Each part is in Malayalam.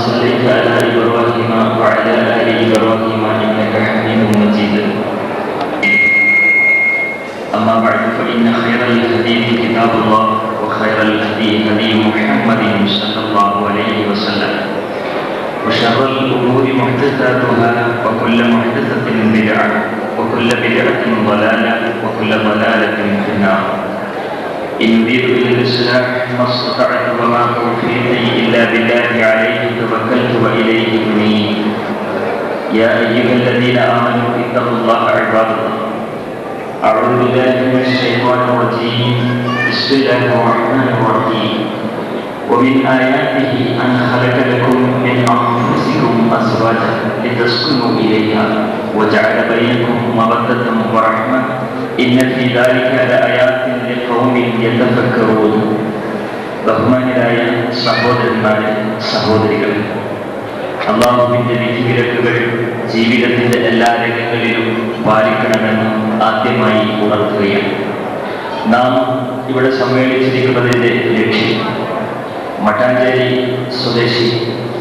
صليت على إبراهيم وعلى آل إبراهيم إنك حميد مجيد. أما بعد فإن خير الحديث كتاب الله وخير الهدي هدي محمد صلى الله عليه وسلم وشر الأمور محدثاتها وكل محدثة بدعة وكل بدعة ضلالة وكل ضلالة في النار. إن أريد إلا الإصلاح ما استطعت وما توفيقي إلا بالله عليه توكلت وإليه أنيب. يا أيها الذين آمنوا اتقوا الله عباد الله. أعوذ بالله من الشيطان الرجيم. بسم الله الرحمن الرحيم. ومن آياته أن خلق لكم من أنفسكم أزواجا لتسكنوا إليها وجعل بينكم مودة ورحمة إن في ذلك لآيات لقوم يتفكرون. ബഹുമാന്യരായ സഹോദരന്മാരെ, സഹോദരികൾ, അല്ലാഹുവിന്റെ വിധിവിലക്കുകൾ ജീവിതത്തിന്റെ എല്ലാ രംഗങ്ങളിലും പാലിക്കണമെന്ന് ആദ്യമായി ഉണർത്തുകയാണ്. നാം ഇവിടെ സമ്മേളിച്ചിരിക്കുന്നതിന്റെ ലക്ഷ്യം മട്ടാഞ്ചേരി സ്വദേശി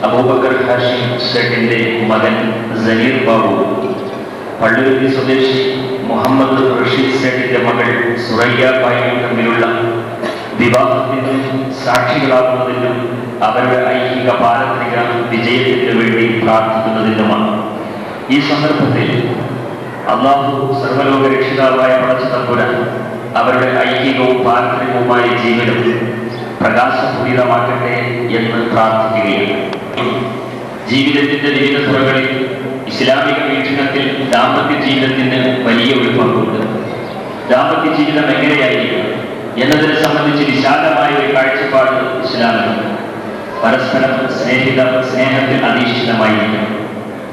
അബൂബക്കർ ഹാഷിം സേഠിന്റെ മകൻ സനീർ ബാബു, പള്ളുരുത്തി സ്വദേശി മുഹമ്മദ് റഷീദ് സേഠിന്റെ മകൾ സുറയ്യ ബായിയും തമ്മിലുള്ള വിവാഹത്തിന് സാക്ഷികളാകുന്നതിനും അവരുടെ ഐഹിക പാരമ്പര്യ വിജയത്തിന് വേണ്ടി പ്രാർത്ഥിക്കുന്നതിനുമാണ്. ഈ സന്ദർഭത്തിൽ അല്ലാഹു സർവ്വലോക രക്ഷിതാവായ പടച്ച തമ്പുരാൻ അവരുടെ ഐഹികവും പാരമ്പര്യവുമായ ജീവിതം പ്രകാശപൂരിതമാക്കട്ടെ എന്ന് പ്രാർത്ഥിക്കുകയാണ്. ജീവിതത്തിന്റെ വിവിധ തുറകളിൽ ഇസ്ലാമിക വീക്ഷണത്തിൽ ദാമ്പത്യ ജീവിതത്തിന് വലിയ ഒരു പങ്കുണ്ട്. ദാമ്പത്യ ജീവിതം എങ്ങനെയായിരിക്കും എന്നതിനെ സംബന്ധിച്ച് വിശാലമായ ഒരു കാഴ്ചപ്പാട് ഇസ്ലാമിലുണ്ട്. പരസ്പരം സ്നേഹത്തിൽ അധിഷ്ഠിതമായിരിക്കും.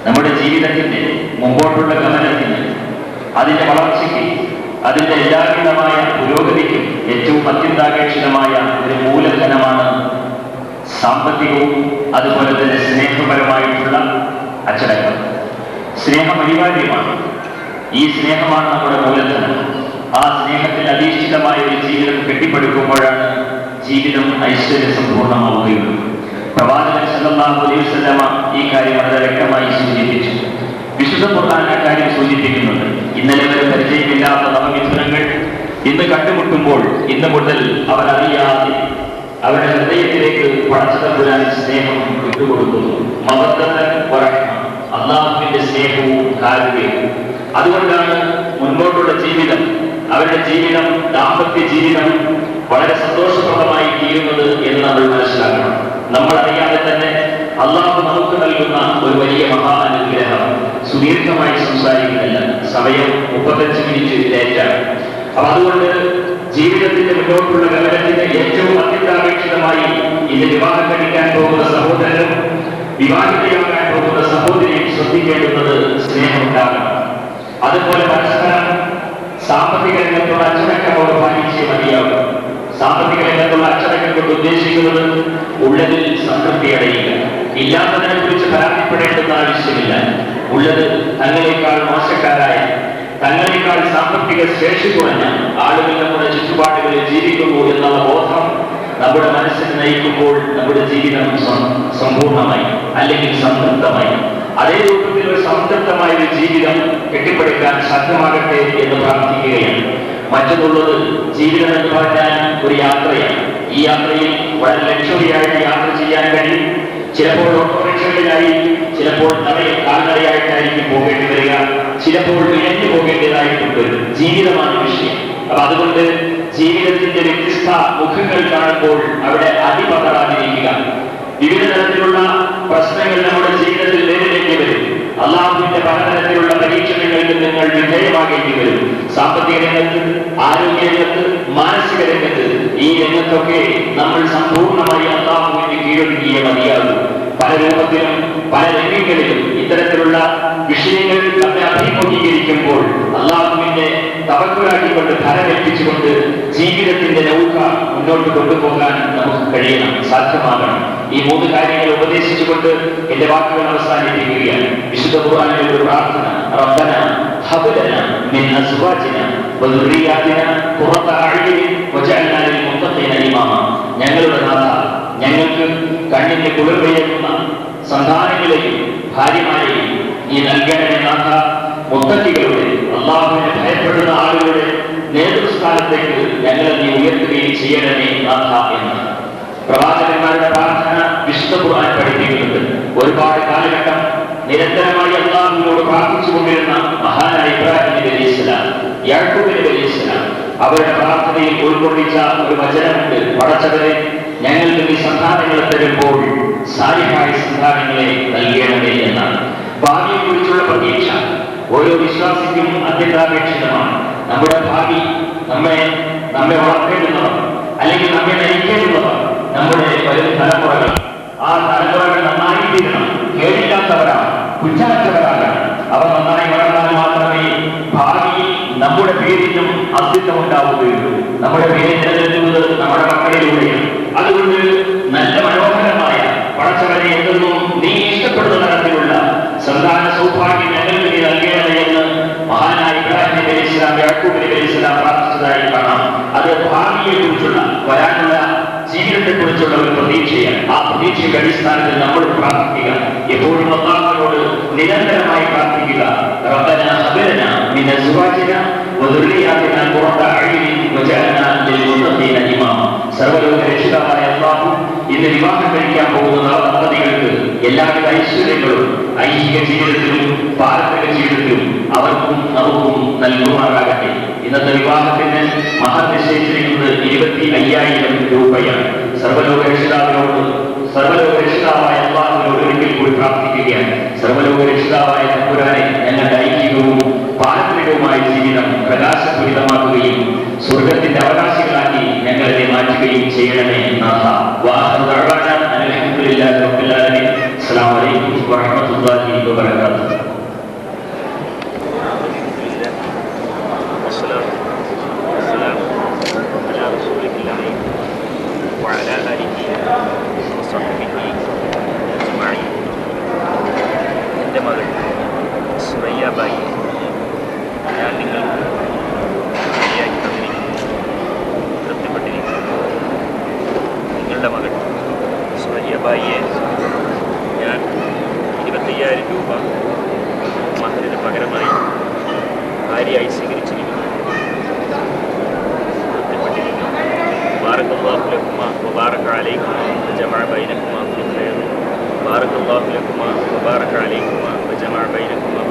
നമ്മുടെ ജീവിതത്തിന്റെ മുമ്പോട്ടുള്ള ഗമനത്തിന്, അതിന്റെ വളർച്ചയ്ക്ക്, അതിന്റെ എല്ലാവിധമായ പുരോഗതിക്കും ഏറ്റവും അത്യന്താപേക്ഷിതമായ ഒരു മൂലധനമാണ് സാമ്പത്തികവും അതുപോലെ തന്നെ സ്നേഹപരമായിട്ടുള്ള അച്ചടക്കം. സ്നേഹം അനിവാര്യമാണ്. ഈ സ്നേഹമാണ് നമ്മുടെ മൂലധനം. ആ സ്നേഹത്തിൽ അധിഷ്ഠിതമായ ഒരു ജീവിതം കെട്ടിപ്പടുക്കുമ്പോഴാണ് ജീവിതം ഐശ്വര്യസമ്പൂർണ്ണമാവുകയുള്ളൂ. പ്രവാചകൻ സല്ലല്ലാഹു അലൈഹി വസല്ലമ ഈ കാര്യം വളരെ വ്യക്തമായി സൂചിപ്പിച്ചു. വിശുദ്ധ ഖുർആൻ ആ കാര്യം സൂചിപ്പിക്കുന്നുണ്ട്. ഇന്നലെ വരെ പരിചയമില്ലാത്ത നവമിഥുനങ്ങൾ ഇന്ന് കണ്ടുമുട്ടുമ്പോൾ ഇന്ന് മുതൽ അവർ അറിയാതെ അവരുടെ ഹൃദയത്തിലേക്ക് പടച്ചതമ്പുരാൻ സ്നേഹം വിട്ടുകൊടുക്കുന്നു. മവദ്ദത്തൻ വറഹ്മ, അല്ലാഹുവിന്റെ സ്നേഹവും കാരുണ്യവും. അതുകൊണ്ടാണ് മുൻപോട്ടുള്ള ജീവിതം, അവരുടെ ജീവിതം, ദാമ്പത്യ ജീവിതം വളരെ സന്തോഷപ്രദമായി തീരുന്നത് എന്ന് നമ്മൾ മനസ്സിലാക്കണം. നമ്മൾ അറിയാതെ തന്നെ അല്ലാഹു നമുക്ക് നൽകുന്ന ഒരു വലിയ മഹാനുഗ്രഹം. സുദീർഘമായി സംസാരിക്കുന്നില്ല, സമയം 35 മിനിറ്റ് ലേറ്റാണ്. അപ്പൊ അതുകൊണ്ട് ജീവിതത്തിന്റെ മുന്നോട്ടുള്ള ഗമനത്തിന് ഏറ്റവും അത്യന്താപേക്ഷിതമായി ഇന്ന് വിവാഹം കഴിക്കാൻ പോകുന്ന സഹോദരനും വിവാഹിതയാകാൻ പോകുന്ന സഹോദരിയും ശ്രദ്ധിക്കേണ്ടുന്നത് സ്നേഹമുണ്ടാകണം. അതുപോലെ പരസ്പരം സാമ്പത്തിക രംഗത്തുള്ള അച്ചടക്കം അവർ പാലിച്ചേ മതിയാകും. സാമ്പത്തിക രംഗത്തുള്ള അച്ചടക്കം കൊണ്ട് ഉദ്ദേശിക്കുന്നത് ഉള്ളതിൽ സംതൃപ്തി അടയുക, ഇല്ലാത്തതിനെ കുറിച്ച് പരാതിപ്പെടേണ്ടുന്ന ആവശ്യമില്ല. ഉള്ളത് തങ്ങളെക്കാൾ മോശക്കാരായ, തങ്ങളെക്കാൾ സാമ്പത്തിക ശേഷി കുറഞ്ഞ ആളുകൾ നമ്മുടെ ചുറ്റുപാടുകളിൽ ജീവിക്കുന്നു എന്നുള്ള ബോധം നമ്മുടെ മനസ്സിനെ നയിക്കുമ്പോൾ നമ്മുടെ ജീവിതം സമ്പൂർണ്ണമായി അല്ലെങ്കിൽ സംതൃപ്തമായി. അതേ രൂപത്തിൽ ഒരു സംതൃപ്തമായ ഒരു ജീവിതം കെട്ടിപ്പടുക്കാൻ സാധ്യമാകട്ടെ എന്ന് പ്രാർത്ഥിക്കുകയാണ്. മറ്റൊന്നുള്ളത്, ജീവിതം എന്ന് പറഞ്ഞാൽ ഒരു യാത്രയാണ്. ഈ യാത്രയിൽ വളരെ ലക്ഷറിയായിട്ട് യാത്ര ചെയ്യാൻ കഴിയും. ചിലപ്പോൾ ഓട്ടോറിക്ഷകളിലായി, ചിലപ്പോൾ കാൽനടയായിട്ടായിരിക്കും പോകേണ്ടി വരിക, ചിലപ്പോൾ ഇഴഞ്ഞു പോകേണ്ടതായിട്ടും വരും. ജീവിതമാണ് വിഷയം. അപ്പൊ അതുകൊണ്ട് ജീവിതത്തിന്റെ വ്യത്യസ്ത മുഖങ്ങൾ കാണുമ്പോൾ അവിടെ അടിപതറാതിരിക്കുക. വിവിധ തരത്തിലുള്ള പ്രശ്നങ്ങൾ നമ്മുടെ ജീവിതത്തിൽ നേരിടേണ്ടി വരും. അല്ലാഹുവിന്റെ പലതരത്തിലുള്ള പരീക്ഷണങ്ങൾക്ക് നിങ്ങൾ വിധേയമാകേണ്ടി വരും. സാമ്പത്തിക രംഗത്ത്, ആരോഗ്യ രംഗത്ത്, മാനസിക രംഗത്ത്, ഈ രംഗത്തൊക്കെ നമ്മൾ സമ്പൂർണ്ണമായി അല്ലാഹുവിന് കീഴൊതുങ്ങിയേ മതിയാകും. പല രൂപത്തിലും പല രംഗങ്ങളിലും ഇത്തരത്തിലുള്ള വിഷയങ്ങൾ നമ്മെ അഭിമുഖീകരിക്കുമ്പോൾ അല്ലാഹുവിന്റെ തവക്കുലാക്കിക്കൊണ്ട് ഫലമേൽപ്പിച്ചുകൊണ്ട് ജീവിതത്തിന്റെ നൗക മുന്നോട്ട് കൊണ്ടുപോകാൻ നമുക്ക് കഴിയണം, സാധ്യമാകണം. ഈ 3 കാര്യങ്ങൾ ഉപദേശിച്ചുകൊണ്ട് എന്റെ വാക്കുകൾ അവസാനിപ്പിക്കുകയാണ്. വിശുദ്ധ ഖുർആനിലെ ഒരു പ്രാർത്ഥന, റബ്ബന ഹബ് ലനാ മിൻ അസ്വാജിനാ വദുർരിയാതിനാ ഖുറത അഅ്യുനിൻ വജഅൽനാ ലിൽ മുത്തഖീന ഇമാമ. ഞങ്ങളുടെ നാഥ, ഞങ്ങൾക്ക് കണ്ണിന്റെ കുളിർമയേക്കുന്ന സന്താനങ്ങളെയും ഭാര്യമാരെയും നീ നൽകണമേ നാഥ. മുത്തക്കികളുടെ അള്ളാഹുവിനെ ഭയപ്പെടുന്ന ആളുകളുടെ നേതൃസ്ഥാനത്തേക്ക് ഞങ്ങളെ നീ ഉയർത്തുകയും ചെയ്യണമേ നാഥ എന്ന് പ്രവാചകന്മാരുടെ പ്രാർത്ഥന വിശുദ്ധ ഖുർആൻ പഠിപ്പിക്കുന്നുണ്ട്. ഒരുപാട് കാലഘട്ടം നിരന്തരമായി അള്ളാഹുവിനോട് പ്രാർത്ഥിച്ചുകൊണ്ടിരുന്ന മഹാനായ ഇബ്രാഹിം നബി അലൈഹിസ്സലാം, യാക്കൂബ് നബി അലൈഹിസ്സലാം അവരുടെ പ്രാർത്ഥനയിൽ ഉൾക്കൊള്ളിച്ച ഒരു വചനമുണ്ട്. പടച്ചവരെ, ഞങ്ങൾക്ക് നീ സന്താനങ്ങളെ തരുമ്പോൾ സാലിഹായ സന്താനങ്ങളെ നൽകണമേ എന്നാണ്. ഭാവിയെ കുറിച്ചുള്ള പ്രതീക്ഷ ഓരോ വിശ്വാസിക്കും അത്യന്താപേക്ഷിതമാണ്. നമ്മുടെ ഭാവി നമ്മെ വളർത്തേണ്ടുന്നവർ അല്ലെങ്കിൽ നമ്മെ നയിക്കേണ്ടുന്നവർ നമ്മുടെ വരും തലമുറകൾ. ആ തലമുറകൾ നന്നായി തീരണം, കേടില്ലാത്തവരാണ്, കുറ്റമറ്റവരാകണം. അവർ നന്നായി വളർന്നാൽ മാത്രമേ ഭാവിയിൽ നമ്മുടെ പേരിനും അസ്തിത്വം ഉണ്ടാവുകയുള്ളൂ. നമ്മുടെ പേര് നിലനിൽക്കുന്നത് നമ്മുടെ മക്കളിലൂടെയാണ്. അതുകൊണ്ട് നല്ല മനോഹരമായ പടച്ചവനെ എന്തെന്നും നീ ഇഷ്ടപ്പെടുന്ന തരത്തിലുള്ള സന്താന സൗഭാഗ്യം ഞങ്ങൾക്ക് നീ നൽകണമേ എന്ന് മഹാനായ ഇബ്രാഹിം നബി അലൈഹിസ്സലാം, യാക്കൂബ് നബി അലൈഹിസ്സലാം പ്രാർത്ഥിച്ചതായി കാണാം. അത് ഭാവിയെ കുറിച്ചുള്ള, വരാനുള്ള ജീവിതത്തെ കുറിച്ചുള്ള ഒരു പ്രതീക്ഷയാണ്. ആ പ്രതീക്ഷയുടെ അടിസ്ഥാനത്തിൽ നമ്മൾ പ്രാർത്ഥിക്കുക, എപ്പോഴും അല്ലാഹുവിനോട് നിരന്തരമായി പ്രാർത്ഥിക്കുക. റബ്ബനാ ഹബ് ലനാ മിൻ അസ്വാജിനാ വദുർരിയ്യാതിനാ ഖുർറത അയ്യുനിൻ വജഅൽനാ ലിൽമുത്തഖീന ഇമാമ. സർവ്വലോക രക്ഷിതാവായ അല്ലാഹു ഇന്ന് വിവാഹം കഴിക്കാൻ പോകുന്ന ദമ്പതികൾക്ക് എല്ലാവിധ ഐശ്വര്യങ്ങളും ഐഹിക ജീവിതത്തിലും പാരത്രിക ജീവിതത്തിലും അവർക്കും നമുക്കും നൽകുമാറാകട്ടെ. ഇന്നത്തെ വിവാഹത്തിന് മഹർ നിശ്ചയിച്ചിരിക്കുന്നത് 25,000 രൂപയാണ്. സർവ്വലോക രക്ഷിതാവായ അല്ലാഹുവിനോട് ഒരിക്കൽ കൂടി പ്രാർത്ഥിക്കുകയാണ്. സർവ്വലോക രക്ഷിതാവായ തമ്പുരാനെ, ഞങ്ങളുടെ ഐഹികവും പാരത്രികവുമായ ജീവിതം പ്രകാശപൂരിതമാക്കുകയും സ്വർഗത്തിന്റെ അവകാശികളാക്കി ഞങ്ങളെ മാറ്റുകയും ചെയ്യണമേ നാഥ. അൽഹംദുലില്ലാഹി റബ്ബിൽ ആലമീൻ. അസ്സലാമു അലൈക്കും വറഹ്മത്തുള്ളാഹി വബറകാതുഹു. എൻ്റെ മകൾ സുറയ്യാബായി ഞാൻ നിങ്ങൾക്ക് ശരിയാക്കി തന്നിരിക്കുന്നു, തൃപ്തിപ്പെട്ടിരിക്കുന്നു. നിങ്ങളുടെ മകൾ സുറയ്യാബായിയെ ഞാൻ 25,000 രൂപ മഹറിന് പകരമായി ഭാര്യയായി സ്വീകരിച്ചിരിക്കുന്നു, തൃപ്തിപ്പെട്ടിരിക്കുന്നു. ബാറക്കല്ലാഹു ലക്കുമാ വബാറക അലൈക്കുമാ വജമഅ ബൈനക്കുമാ ഫിൽ ഖൈർ. ബാറക്കല്ലാഹു ലക്കുമാ വബാറക അലൈക്കുമാ വജമഅ ബൈനക്കുമാ